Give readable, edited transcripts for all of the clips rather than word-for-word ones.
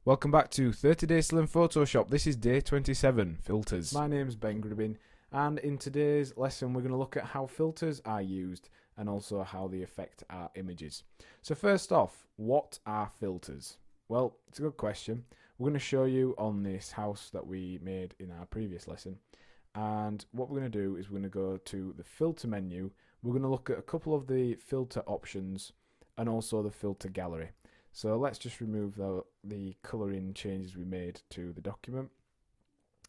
Welcome back to 30 Days Still in Photoshop. This is day 27, filters. My name's Ben Gribbin, and in today's lesson we're going to look at how filters are used and also how they affect our images. So first off, what are filters? Well, it's a good question. We're going to show you on this house that we made in our previous lesson, and what we're going to do is we're going to go to the filter menu. We're going to look at a couple of the filter options and also the filter gallery. So let's just remove the colouring changes we made to the document.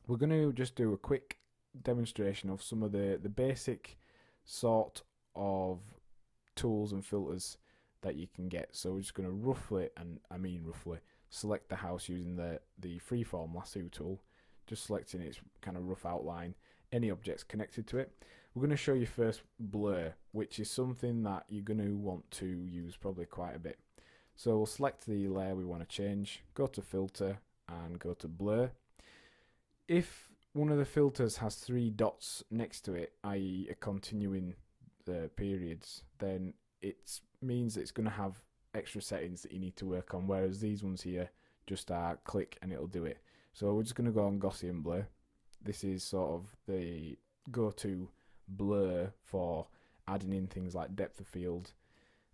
We're going to just do a quick demonstration of some of the basic sort of tools and filters that you can get. So we're just going to roughly, and I mean roughly, select the house using the freeform lasso tool, just selecting its kind of rough outline, any objects connected to it. We're going to show you first blur, which is something that you're going to want to use probably quite a bit. So we'll select the layer we want to change, go to filter and go to blur. If one of the filters has three dots next to it, i.e. a continuing the periods, then it means that it's going to have extra settings that you need to work on, whereas these ones here just are click and it'll do it. So we're just going to go on Gaussian blur. This is sort of the go-to blur for adding in things like depth of field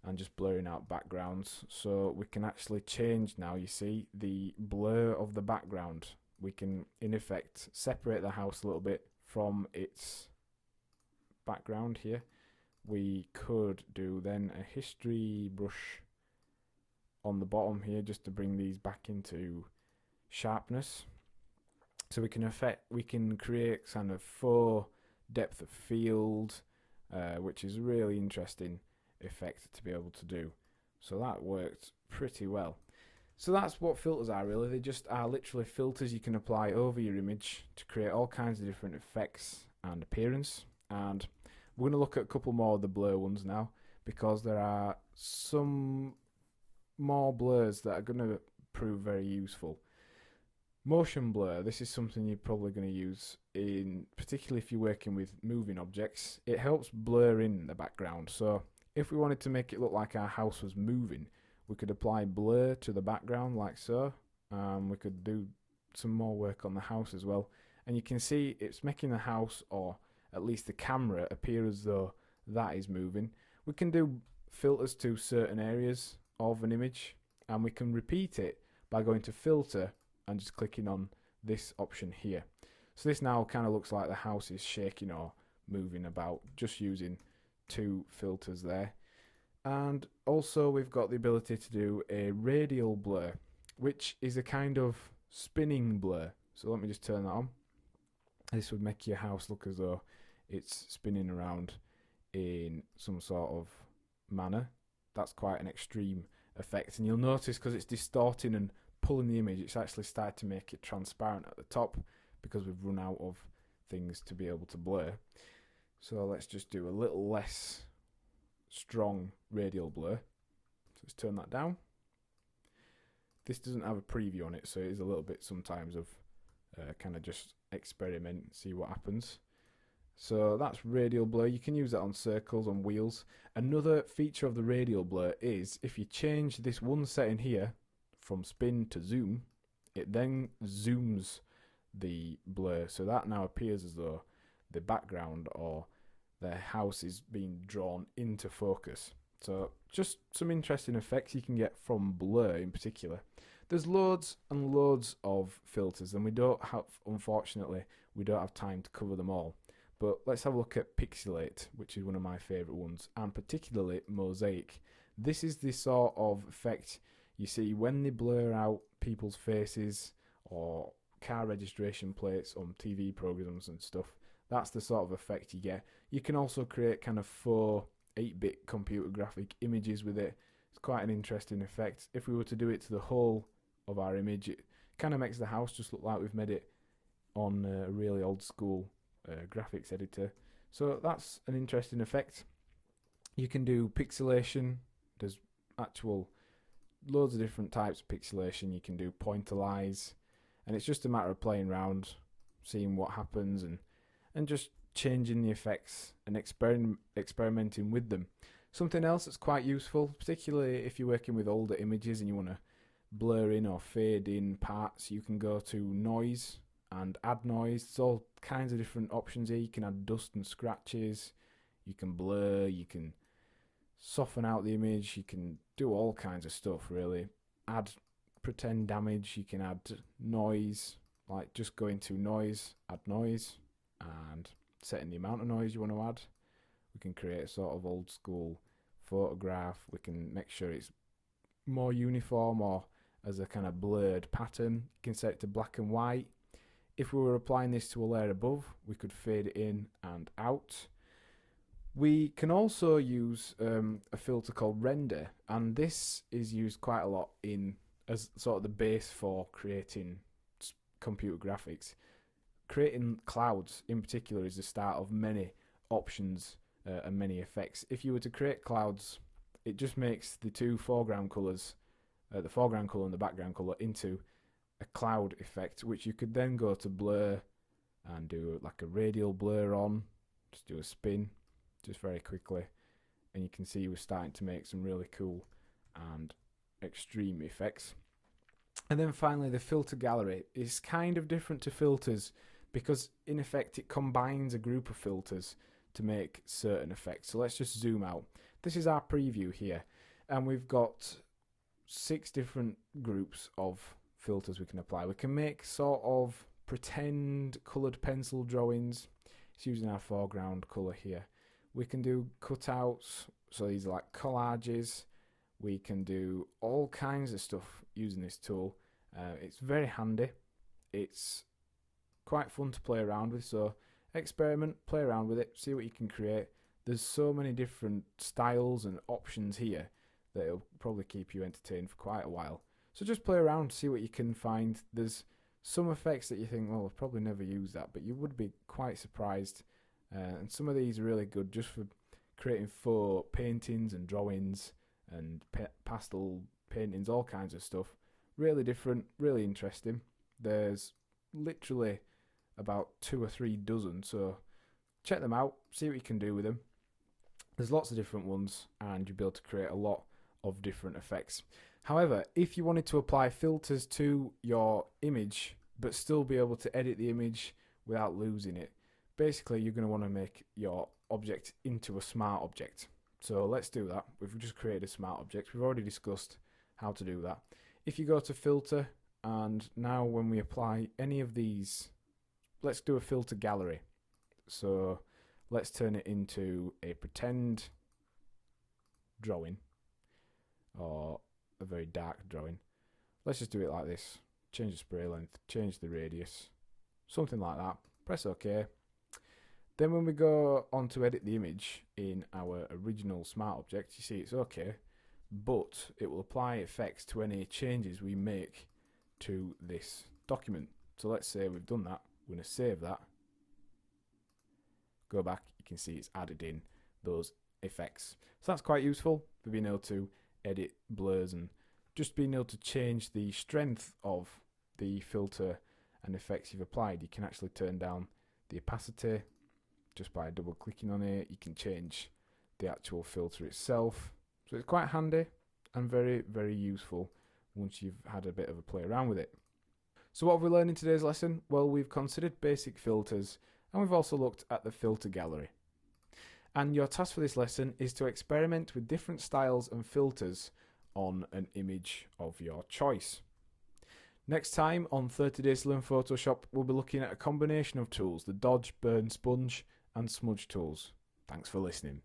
and just blurring out backgrounds. So we can actually change now, you see, the blur of the background. We can in effect separate the house a little bit from its background here. We could do then a history brush on the bottom here just to bring these back into sharpness. So we can create kind of faux depth of field, which is really interesting effect to be able to do. So that worked pretty well. So that's what filters are really. They just are literally filters you can apply over your image to create all kinds of different effects and appearance. And we're going to look at a couple more of the blur ones now, because there are some more blurs that are going to prove very useful. Motion blur, this is something you're probably going to use in, particularly if you're working with moving objects. It helps blur in the background. So if we wanted to make it look like our house was moving, we could apply blur to the background like so. We could do some more work on the house as well. And you can see it's making the house, or at least the camera, appear as though that is moving. We can do filters to certain areas of an image, and we can repeat it by going to filter and just clicking on this option here. So this now kind of looks like the house is shaking or moving about, just using two filters there. And also we've got the ability to do a radial blur, which is a kind of spinning blur. So let me just turn that on. This would make your house look as though it's spinning around in some sort of manner. That's quite an extreme effect, and you'll notice because it's distorting and pulling the image, it's actually started to make it transparent at the top because we've run out of things to be able to blur. So let's just do a little less strong radial blur. So let's turn that down. This doesn't have a preview on it, so it is a little bit sometimes of kind of just experiment, see what happens. So that's radial blur. You can use that on circles, on wheels. Another feature of the radial blur is if you change this one setting here from spin to zoom, it then zooms the blur. So that now appears as though the background or the house is being drawn into focus. So just some interesting effects you can get from blur in particular. There's loads and loads of filters, and unfortunately, we don't have time to cover them all. But let's have a look at pixelate, which is one of my favourite ones, and particularly mosaic. This is the sort of effect you see when they blur out people's faces or car registration plates on TV programs and stuff. That's the sort of effect you get. You can also create kind of faux 8-bit computer graphic images with it. It's quite an interesting effect. If we were to do it to the whole of our image, it kind of makes the house just look like we've made it on a really old school graphics editor. So that's an interesting effect. You can do pixelation. There's actual loads of different types of pixelation. You can do pointillize, and it's just a matter of playing around, seeing what happens, and just changing the effects and experimenting with them. Something else that's quite useful, particularly if you're working with older images and you want to blur in or fade in parts, you can go to noise and add noise. There's all kinds of different options here. You can add dust and scratches, you can blur, you can soften out the image, you can do all kinds of stuff really. Add pretend damage, you can add noise, like just go into noise, add noise, and set in the amount of noise you want to add. We can create a sort of old school photograph. We can make sure it's more uniform or as a kind of blurred pattern. You can set it to black and white. If we were applying this to a layer above, we could fade it in and out. We can also use a filter called render, and this is used quite a lot in as sort of the base for creating computer graphics. Creating clouds in particular is the start of many options and many effects. If you were to create clouds, it just makes the two foreground colours, the foreground colour and the background colour, into a cloud effect, which you could then go to blur and do like a radial blur on, just do a spin just very quickly, and you can see we're starting to make some really cool and extreme effects. And then finally, the filter gallery is kind of different to filters because in effect it combines a group of filters to make certain effects. So let's just zoom out. This is our preview here, and we've got 6 different groups of filters we can apply. We can make sort of pretend coloured pencil drawings. It's using our foreground colour here. We can do cutouts, so these are like collages. We can do all kinds of stuff using this tool. It's very handy. It's quite fun to play around with, so experiment, play around with it, see what you can create. There's so many different styles and options here that it'll probably keep you entertained for quite a while. So just play around, see what you can find. There's some effects that you think, well, I've probably never used that, but you would be quite surprised. And some of these are really good just for creating faux paintings and drawings and pastel paintings, all kinds of stuff. Really different, really interesting. There's literally about 2 or 3 dozen, so check them out, see what you can do with them. There's lots of different ones, and you'll be able to create a lot of different effects. However, if you wanted to apply filters to your image but still be able to edit the image without losing it, basically you're going to want to make your object into a smart object. So let's do that. We've just created a smart object. We've already discussed how to do that. If you go to filter, and now when we apply any of these, let's do a filter gallery. So let's turn it into a pretend drawing or a very dark drawing. Let's just do it like this. Change the spray length, change the radius, something like that. Press OK. Then when we go on to edit the image in our original smart object, you see it's okay, but it will apply effects to any changes we make to this document. So let's say we've done that. We're going to save that. Go back, you can see it's added in those effects. So that's quite useful for being able to edit blurs and just being able to change the strength of the filter and effects you've applied. You can actually turn down the opacity just by double clicking on it. You can change the actual filter itself. So it's quite handy and very, very useful once you've had a bit of a play around with it. So what have we learned in today's lesson? Well, we've considered basic filters, and we've also looked at the filter gallery. And your task for this lesson is to experiment with different styles and filters on an image of your choice. Next time on 30 Days to Learn Photoshop, we'll be looking at a combination of tools, the dodge, burn, sponge and smudge tools. Thanks for listening.